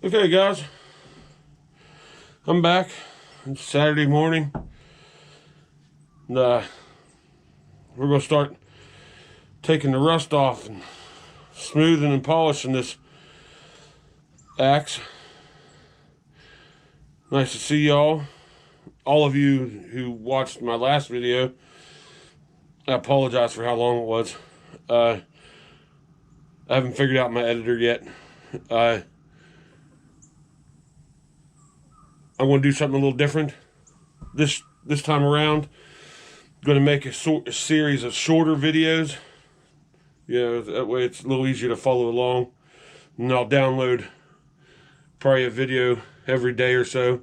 Okay, guys, I'm back. It's Saturday morning. And, we're going to start taking the rust off and smoothing and polishing this axe. Nice to see y'all. All of you who watched my last video, I apologize for how long it was. I haven't figured out my editor yet. I'm going to do something a little different this time around. I'm going to make a series of shorter videos. That way it's a little easier to follow along. And I'll download probably a video every day or so.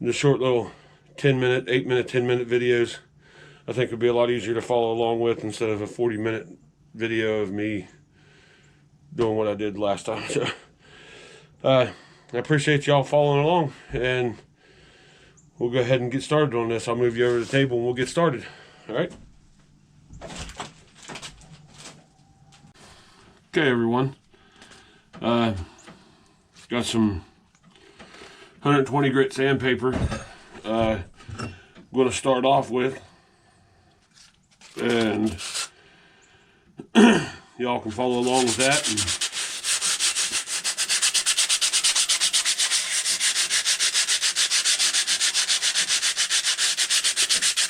The short little 10-minute, 8-minute, 10-minute videos, I think would be a lot easier to follow along with instead of a 40-minute video of me doing what I did last time. So, I appreciate y'all following along, and we'll go ahead and get started on this. I'll move you over to the table and we'll get started. All right. Okay, everyone. Got some 120 grit sandpaper. I'm going to start off with, and y'all can follow along with that.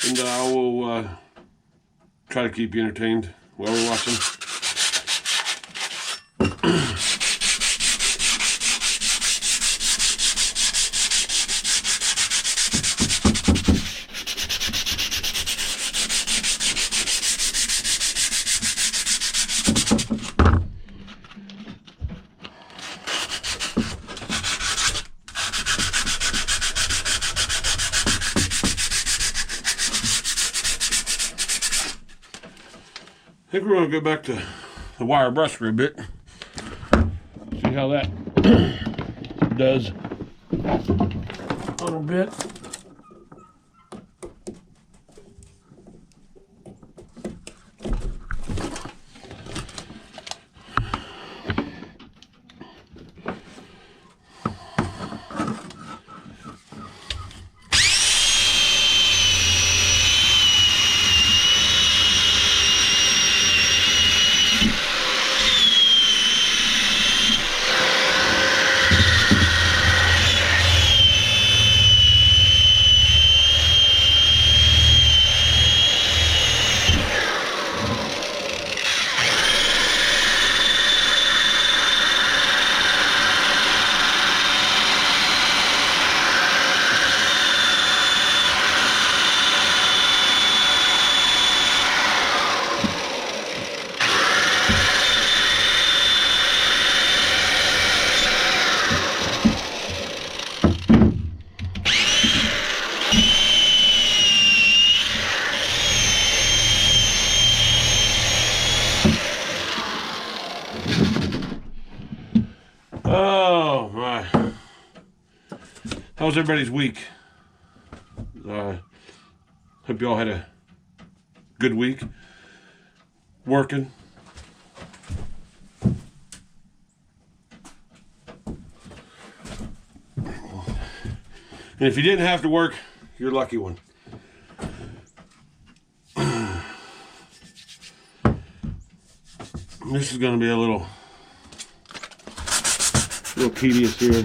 And I will try to keep you entertained while we're watching. I think we're going to go back to the wire brush for a bit. See how that does a little bit. Oh my. How's everybody's week? Hope y'all had a good week working. And if you didn't have to work, you're a lucky one. This is going to be a little tedious here.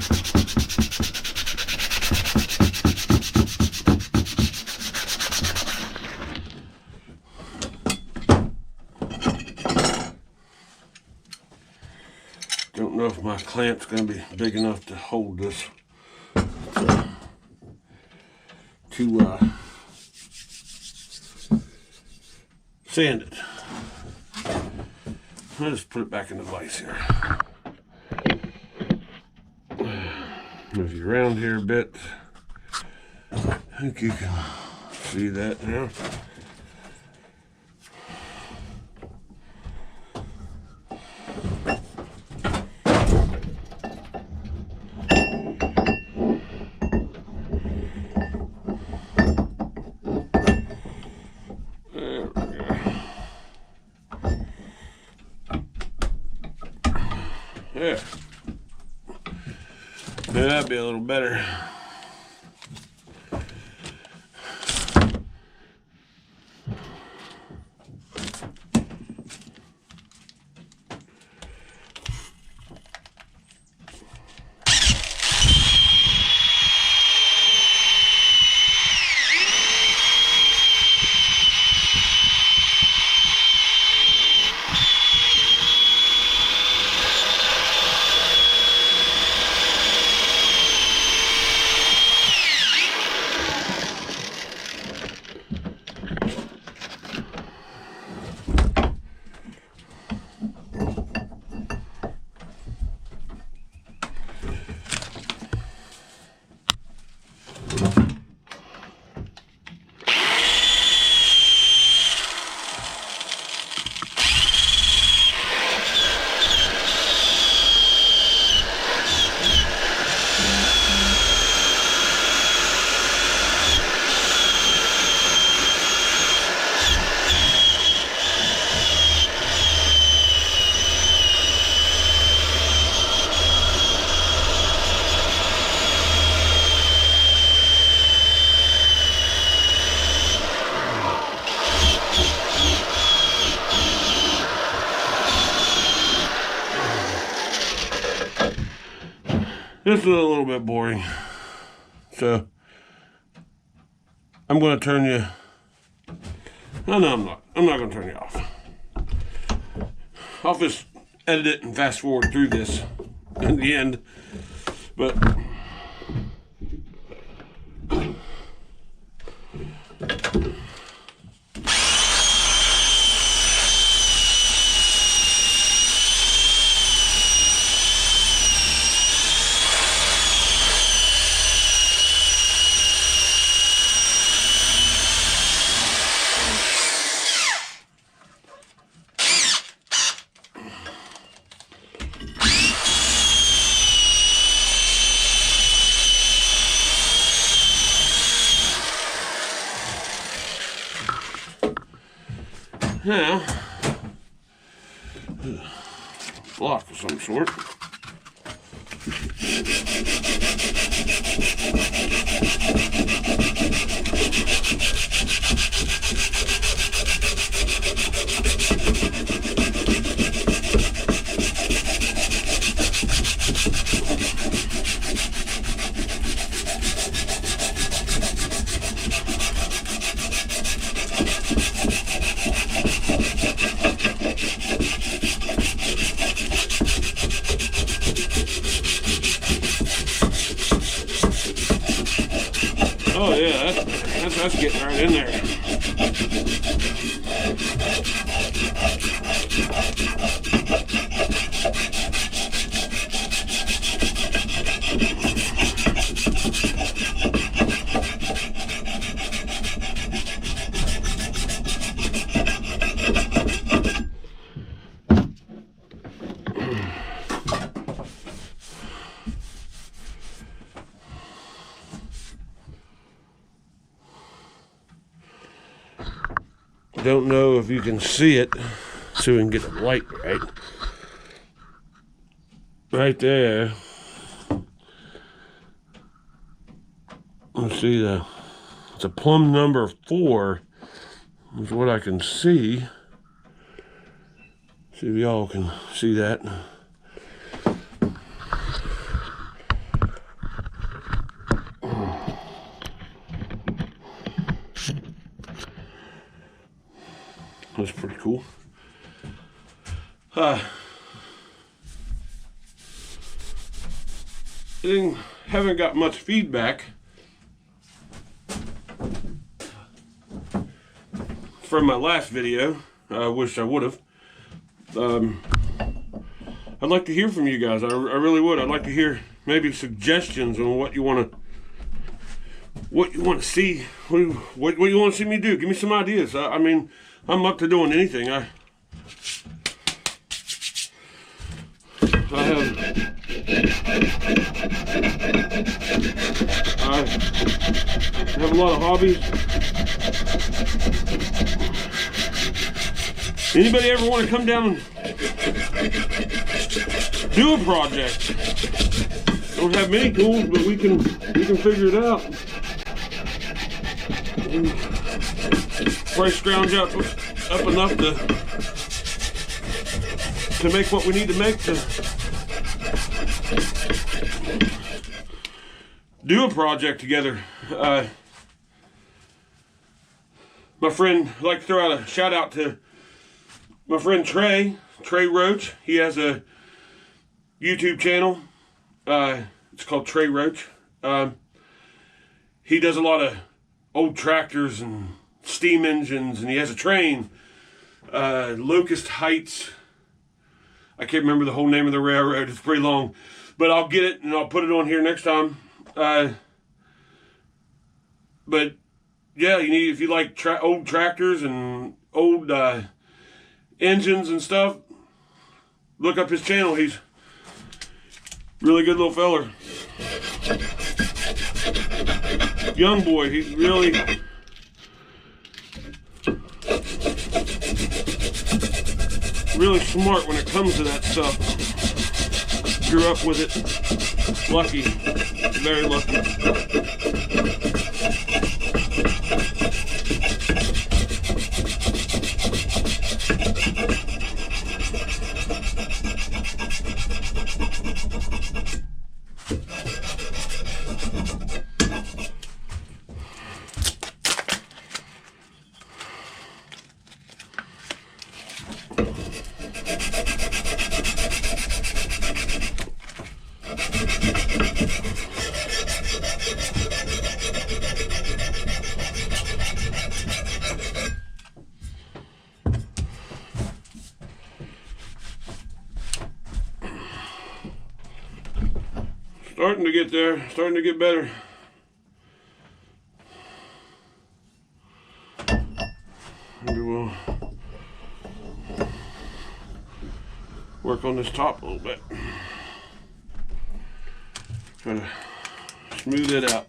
Don't know if my clamp's going to be big enough to hold this to sand it. I'll just put it back in the vise here. Move you around here a bit. I think you can see that now. There we go. Yeah. That'd be a little better. This is a little bit boring, so I'm going to turn you. No, I'm not. I'm not going to turn you off. I'll just edit it and fast forward through this in the end. But now, block of some sort. Oh yeah, that's getting right in there. Don't know if you can see it, so we can get the light right. Right there. Let's see, it's a plumb number 4 is what I can see. See if y'all can see that. That's pretty cool. Haven't got much feedback from my last video. I wish I would have. I'd like to hear from you guys. I really would. I'd like to hear maybe suggestions on what you want to see. What you want to see me do. Give me some ideas. I mean, I'm up to doing anything. I have a lot of hobbies. Anybody ever want to come down and do a project? Don't have many tools, but we can figure it out. Probably scrounge up enough to make what we need to make to do a project together. My friend, I'd like to throw out a shout out to my friend Trey Roach. He has a YouTube channel. It's called Trey Roach. He does a lot of old tractors and steam engines, and he has a train, Locust Heights. I can't remember the whole name of the railroad. It's pretty long, but I'll get it and I'll put it on here next time. But yeah, if you like old tractors and old engines and stuff, look up his channel. He's really good little feller. Young boy, he's really smart when it comes to that stuff. Grew up with it. Lucky. Very lucky. Starting to get there, starting to get better. Maybe we'll work on this top a little bit. Try to smooth it out.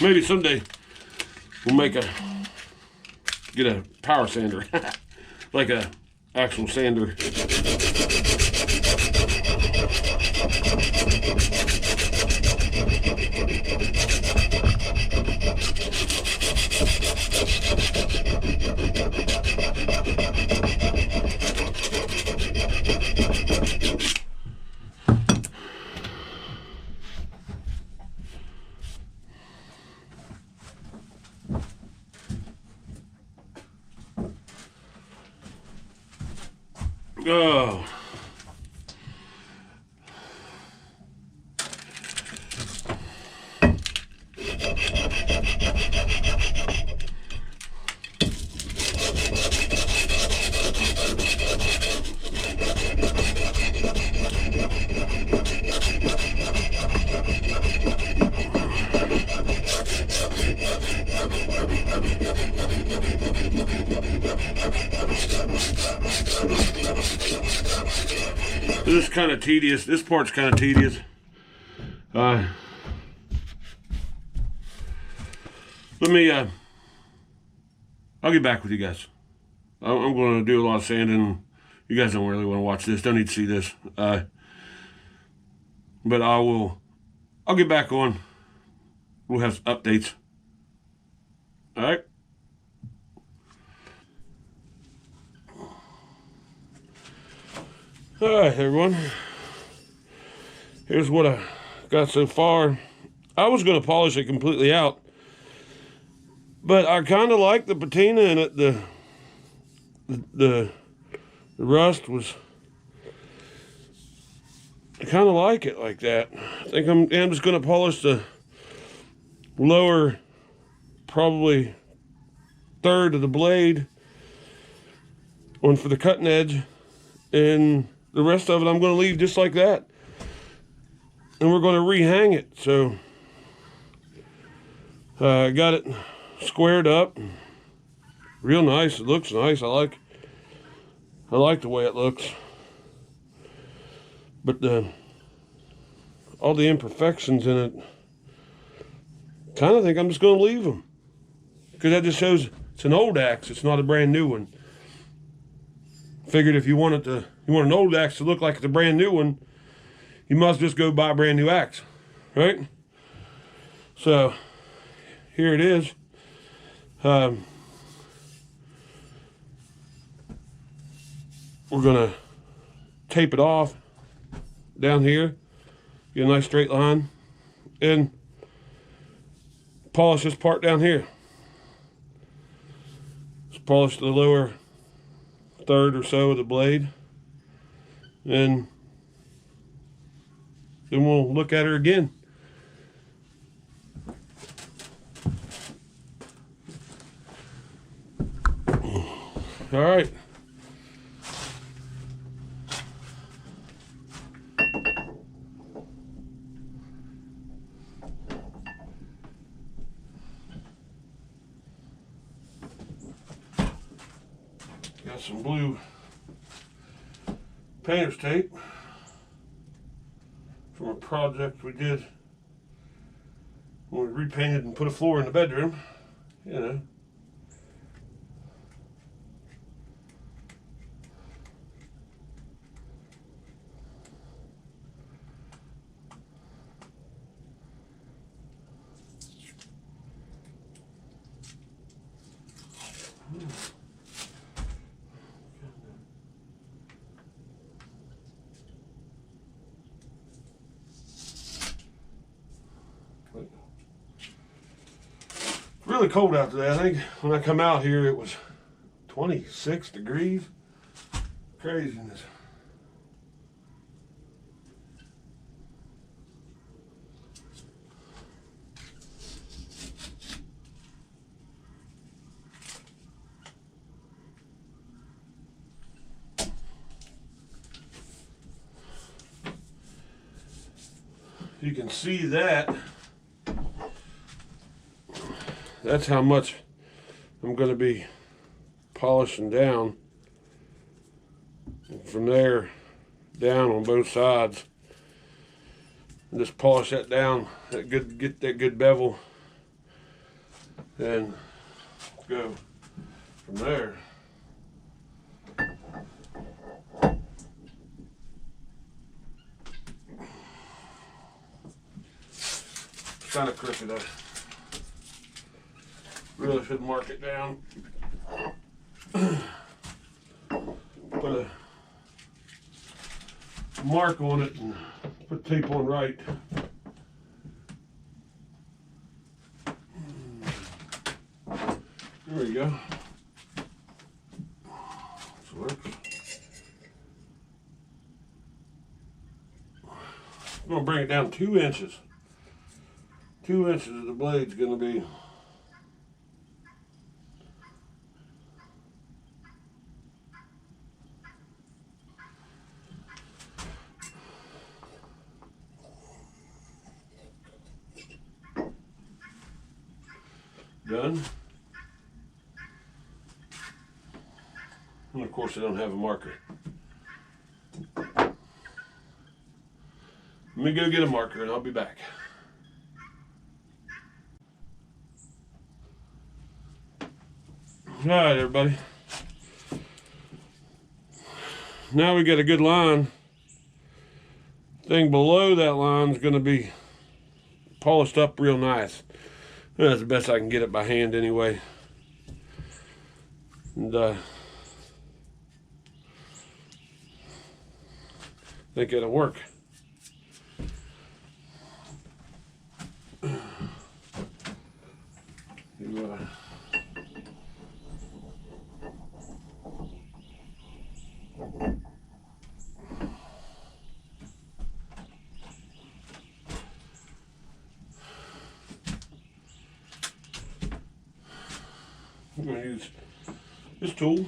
Maybe someday we'll get a power sander, like a actual sander. Oh. This is kind of tedious. This part's kind of tedious. Let me, I'll get back with you guys. I'm going to do a lot of sanding. You guys don't really want to watch this. Don't need to see this. But I'll get back on. We'll have updates. All right. All right, everyone. Here's what I got so far. I was going to polish it completely out, but I kind of like the patina in it. The rust was. I kind of like it like that. I think I'm just going to polish the lower, probably third of the blade, one for the cutting edge, and the rest of it I'm going to leave just like that. And we're going to rehang it. So I got it squared up. Real nice. It looks nice. I like the way it looks. But all the imperfections in it, kind of think I'm just going to leave them. because that just shows it's an old axe. It's not a brand new one. Figured if you want an old axe to look like it's a brand new one, you must just go buy a brand new axe, right? So here it is. We're gonna tape it off down here, get a nice straight line, and polish this part down here. Just polish the lower third or so of the blade, and then we'll look at her again. All right. Got some blue painter's tape from a project we did when we repainted and put a floor in the bedroom, you know. Really cold out today. I think when I come out here it was 26 degrees. Craziness. You can see that. That's how much I'm going to be polishing down. And from there down on both sides. And just polish that down, get that good bevel, and go from there. It's kind of crooked. Really should mark it down. Put a mark on it and put tape on right. There we go. This works. I'm going to bring it down 2 inches. 2 inches of the blade's going to be done. And of course I don't have a marker. Let me go get a marker and I'll be back. All right, everybody. Now we got a good line. Thing below that line is going to be polished up real nice. That's the best I can get it by hand anyway. And I think it'll work. I'm going to use this tool.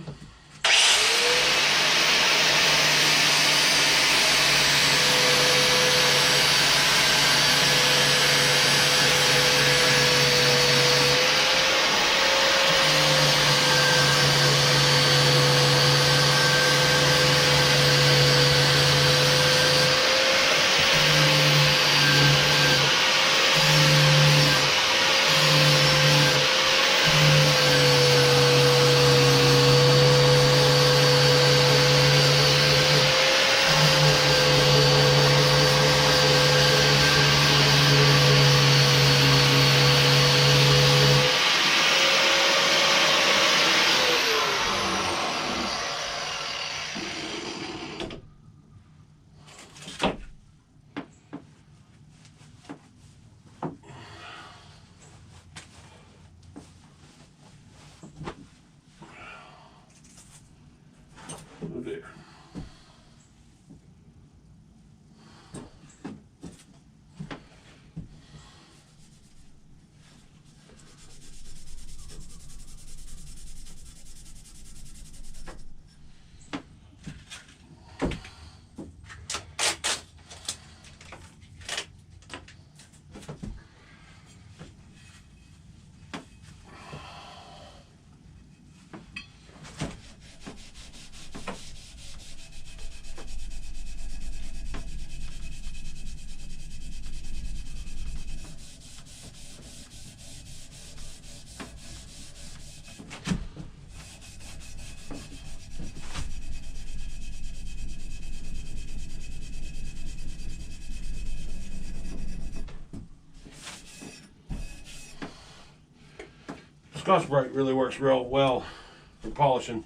Scotch-Brite really works real well for polishing.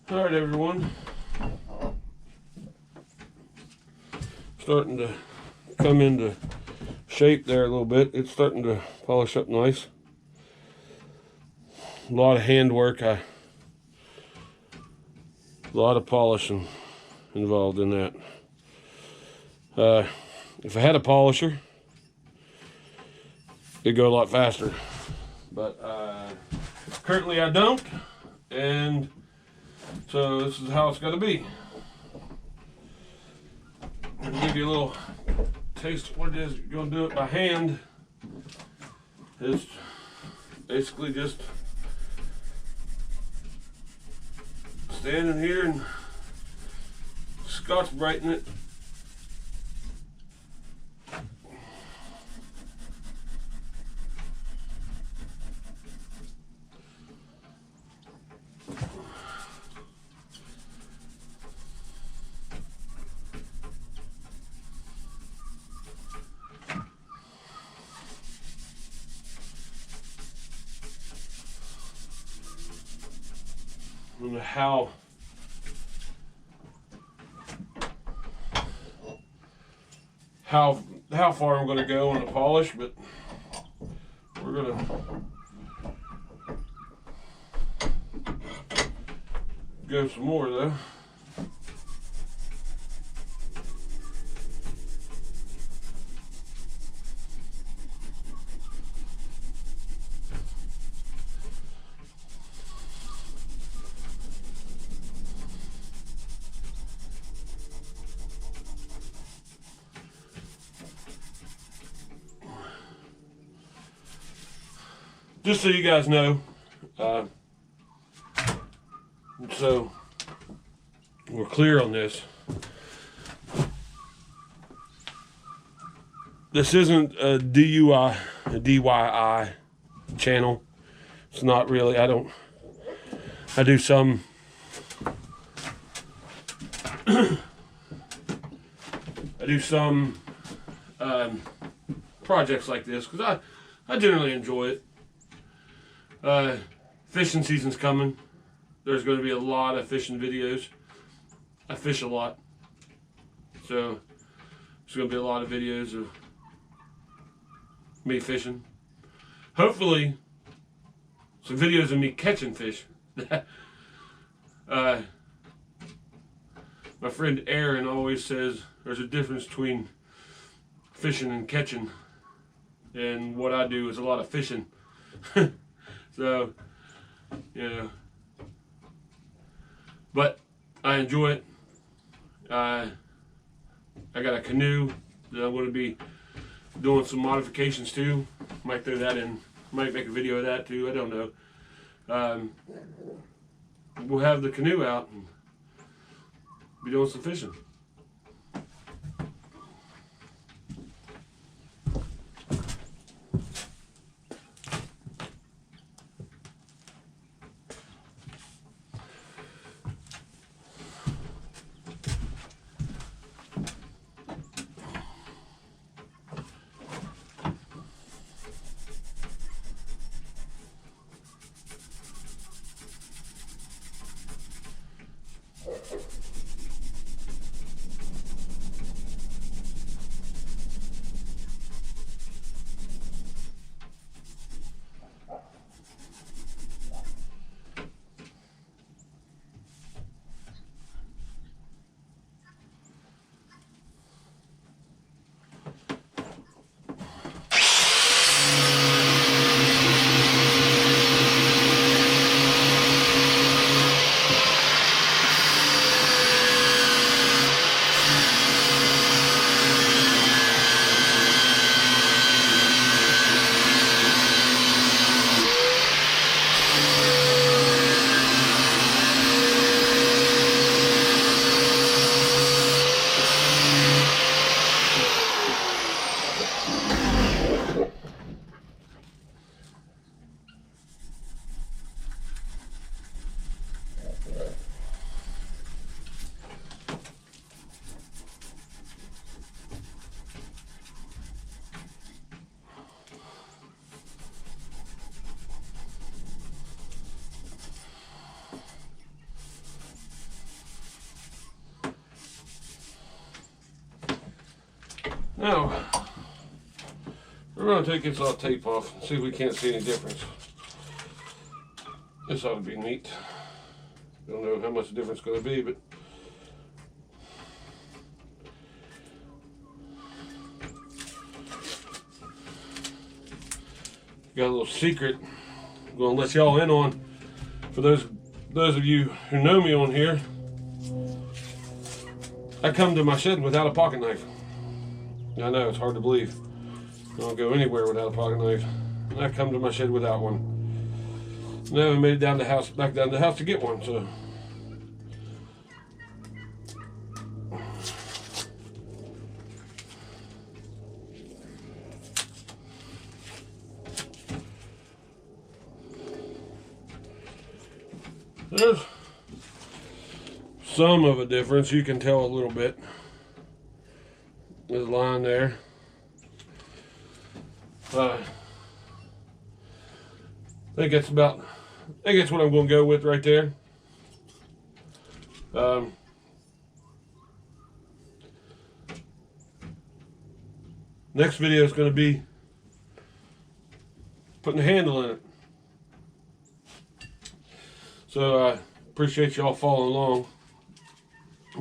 All right, everyone. Starting to come into shape there a little bit. It's starting to polish up nice. A lot of handwork. A lot of polishing involved in that. If I had a polisher, it'd go a lot faster. But currently I don't, and so this is how it's got to be. I'll give you a little taste of what it is. You're going to do it by hand. It's basically just standing here and Scotch-Briting it. I don't know how far I'm going to go on the polish, but we're going to go some more though. Just so you guys know, so we're clear on this. This isn't a DIY channel. It's not really. I do some projects like this because I generally enjoy it. Fishing season's coming. There's going to be a lot of fishing videos. I fish a lot, so there's going to be a lot of videos of me fishing. Hopefully some videos of me catching fish. My friend Aaron always says there's a difference between fishing and catching, and what I do is a lot of fishing. So, you know, but I enjoy it. I got a canoe that I'm going to be doing some modifications to. Might throw that in. Might make a video of that too. I don't know. We'll have the canoe out and be doing some fishing. Now, we're going to take this tape off and see if we can't see any difference. This ought to be neat. Don't know how much difference it's going to be, but got a little secret I'm going to let y'all in on. For those of you who know me on here, I come to my shed without a pocket knife. I know it's hard to believe. I don't go anywhere without a pocket knife. I come to my shed without one. Now I made it down the house, back down to the house to get one. So there's some of a difference. You can tell a little bit. There's a line there. I think that's what I'm going to go with right there. Next video is going to be putting a handle in it. So I appreciate y'all following along.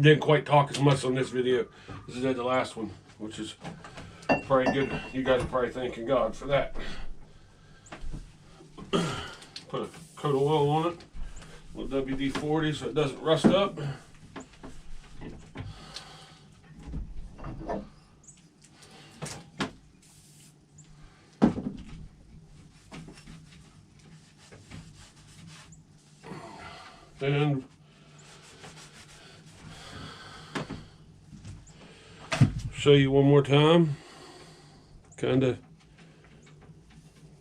Didn't quite talk as much on this video as I did the last one, which is probably good. You guys are probably thanking God for that. Put a coat of oil on it, a little WD-40 so it doesn't rust up. And show you one more time, kind of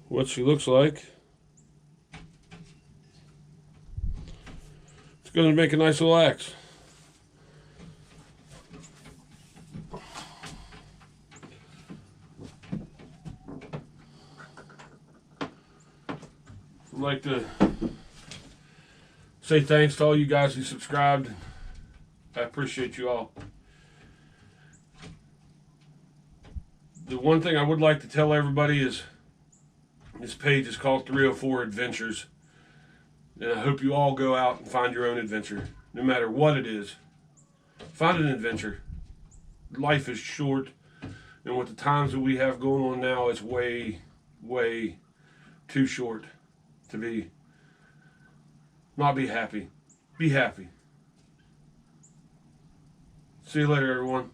what she looks like. It's going to make a nice little axe. I'd like to say thanks to all you guys who subscribed. I appreciate you all. The one thing I would like to tell everybody is this page is called 304 Adventures. And I hope you all go out and find your own adventure. No matter what it is. Find an adventure. Life is short. And with the times that we have going on now, it's way, way too short to not be happy. Be happy. See you later, everyone.